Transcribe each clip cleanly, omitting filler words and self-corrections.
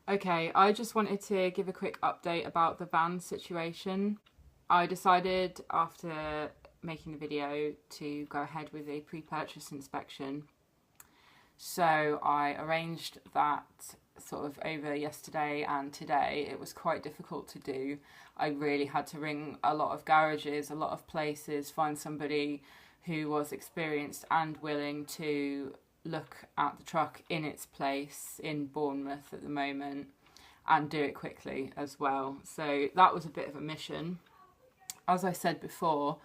Okay, I just wanted to give a quick update about the van situation. I decided after making the video to go ahead with a pre-purchase inspection. So I arranged that sort of over yesterday and today. It was quite difficult to do. I really had to ring a lot of garages, a lot of places, find somebody who was experienced and willing to look at the truck in its place in Bournemouth at the moment and do it quickly as well. So that was a bit of a mission. As I said before,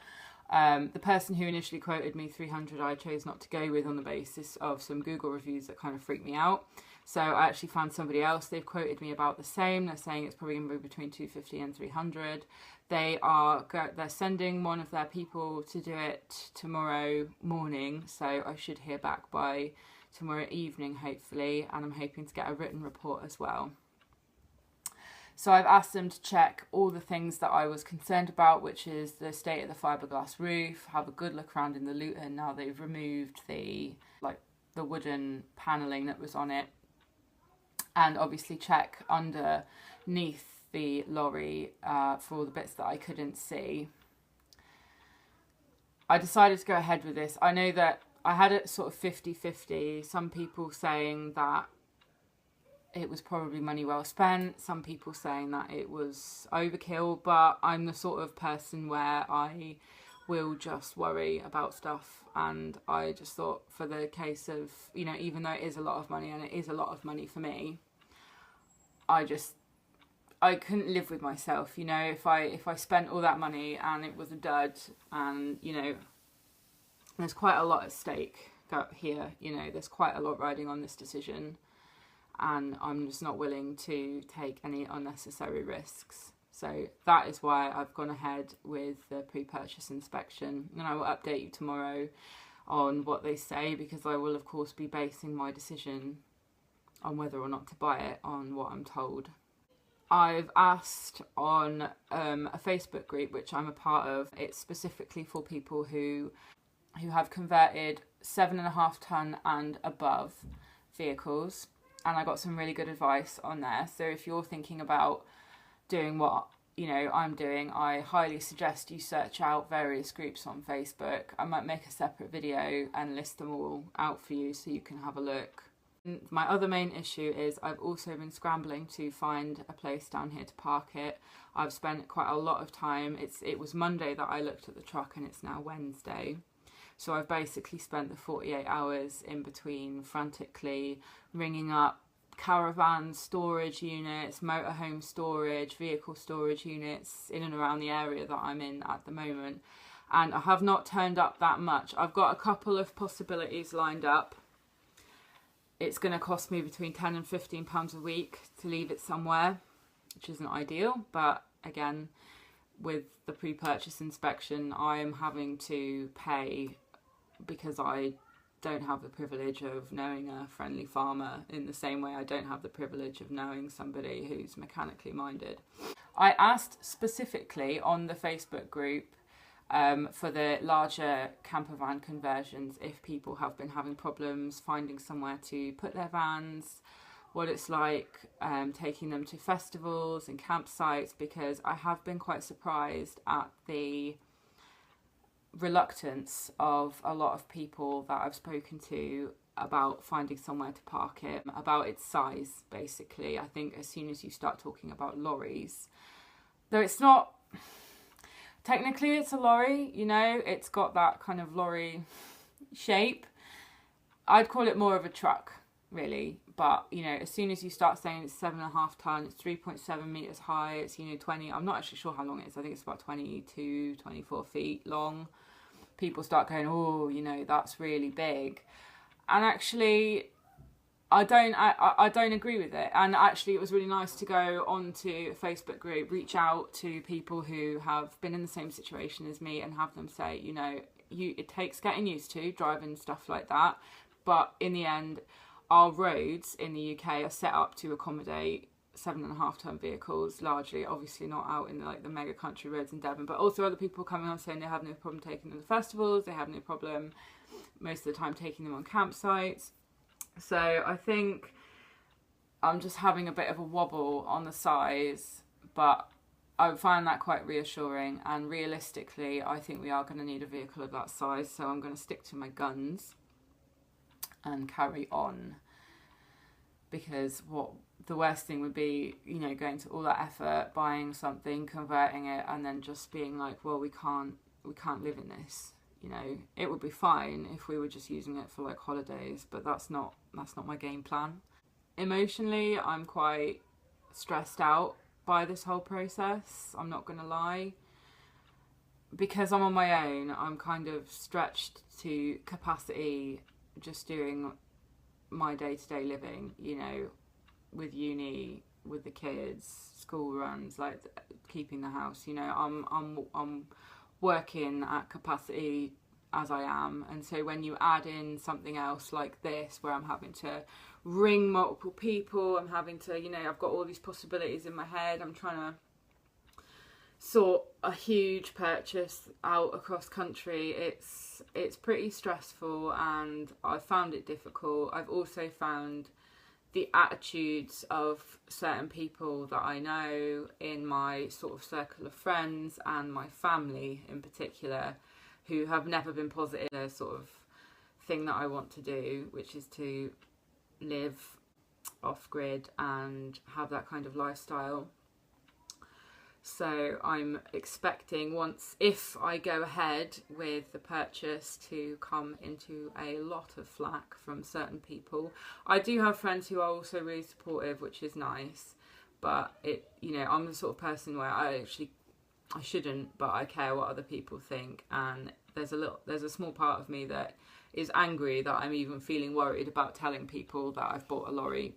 the person who initially quoted me 300 I chose not to go with on the basis of some Google reviews that kind of freaked me out. So I actually found somebody else. They've quoted me about the same. They're saying it's probably going to be between 250 and 300. They're sending one of their people to do it tomorrow morning, so I should hear back by tomorrow evening hopefully, and I'm hoping to get a written report as well. So I've asked them to check all the things that I was concerned about, which is the state of the fiberglass roof, have a good look around in the Luton now they've removed the wooden panelling that was on it, and obviously check underneath the lorry for all the bits that I couldn't see. I decided to go ahead with this. I know that I had it sort of 50-50, some people saying that it was probably money well spent, some people saying that it was overkill, but I'm the sort of person where I will just worry about stuff, and I just thought for the case of, you know, even though it is a lot of money, and it is a lot of money for me, I couldn't live with myself, you know, if I spent all that money and it was a dud, and, you know, there's quite a lot at stake here, you know, there's quite a lot riding on this decision, and I'm just not willing to take any unnecessary risks. So that is why I've gone ahead with the pre-purchase inspection, and I will update you tomorrow on what they say, because I will of course be basing my decision on whether or not to buy it on what I'm told. I've asked on a Facebook group which I'm a part of. It's specifically for people who have converted 7.5 ton and above vehicles, and I got some really good advice on there. So if you're thinking about doing what, you know, I'm doing, I highly suggest you search out various groups on Facebook. I might make a separate video and list them all out for you so you can have a look. My other main issue is I've also been scrambling to find a place down here to park it. I've spent quite a lot of time. It was Monday that I looked at the truck, and it's now Wednesday. So I've basically spent the 48 hours in between frantically ringing up caravan storage units, motorhome storage, vehicle storage units in and around the area that I'm in at the moment. And I have not turned up that much. I've got a couple of possibilities lined up. It's going to cost me between £10 and £15 a week to leave it somewhere, which isn't ideal. But again, with the pre-purchase inspection, I am having to pay because I don't have the privilege of knowing a friendly farmer in the same way I don't have the privilege of knowing somebody who's mechanically minded. I asked specifically on the Facebook group for the larger camper van conversions if people have been having problems finding somewhere to put their vans, what it's like taking them to festivals and campsites, because I have been quite surprised at the reluctance of a lot of people that I've spoken to about finding somewhere to park it, about its size basically. I think as soon as you start talking about lorries, though it's not, technically it's a lorry, you know, it's got that kind of lorry shape. I'd call it more of a truck really, but you know, as soon as you start saying it's 7.5 ton, it's 3.7 meters high, it's, you know, 20, I'm not actually sure how long it is, I think it's about 22, 24 feet long. People start going, oh, you know, that's really big. And actually, I don't agree with it. And actually, it was really nice to go onto a Facebook group, reach out to people who have been in the same situation as me, and have them say, you know, it takes getting used to driving stuff like that. But in the end, our roads in the UK are set up to accommodate 7.5 ton vehicles, largely, obviously not out in the mega country roads in Devon, but also other people coming on saying they have no problem taking them to festivals, they have no problem most of the time taking them on campsites. So I think I'm just having a bit of a wobble on the size, but I find that quite reassuring, and realistically I think we are going to need a vehicle of that size, so I'm going to stick to my guns and carry on, because what the worst thing would be, you know, going to all that effort, buying something, converting it, and then just being like, well, we can't live in this. You know, it would be fine if we were just using it for like holidays, but that's not my game plan. Emotionally, I'm quite stressed out by this whole process, I'm not gonna lie. Because I'm on my own, I'm kind of stretched to capacity just doing my day-to-day living, you know, with uni, with the kids, school runs, like keeping the house, you know, I'm working at capacity as I am. And so when you add in something else like this, where I'm having to ring multiple people, I'm having to, you know, I've got all these possibilities in my head, I'm trying to sort a huge purchase out across country, it's pretty stressful, and I found it difficult. I've also found the attitudes of certain people that I know in my sort of circle of friends and my family in particular, who have never been positive. The sort of thing that I want to do, which is to live off grid and have that kind of lifestyle. So I'm expecting, if I go ahead with the purchase, to come into a lot of flack from certain people. I do have friends who are also really supportive, which is nice, but you know, I'm the sort of person where I shouldn't, but I care what other people think, and there's a small part of me that is angry that I'm even feeling worried about telling people that I've bought a lorry,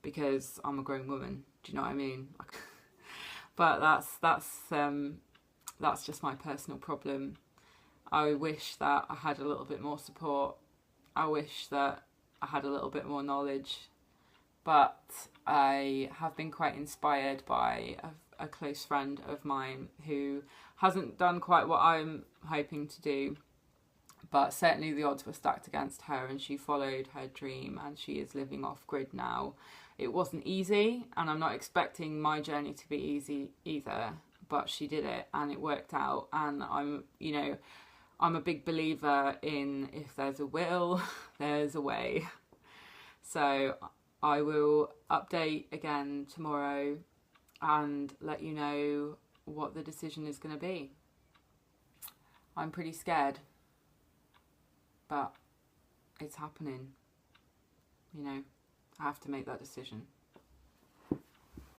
because I'm a grown woman. Do you know what I mean? But that's just my personal problem. I wish that I had a little bit more support. I wish that I had a little bit more knowledge. But I have been quite inspired by a close friend of mine who hasn't done quite what I'm hoping to do. But certainly the odds were stacked against her, and she followed her dream, and she is living off grid now. It wasn't easy, and I'm not expecting my journey to be easy either, but she did it and it worked out. And I'm a big believer in, if there's a will, there's a way. So I will update again tomorrow and let you know what the decision is going to be. I'm pretty scared, but it's happening. You know, I have to make that decision.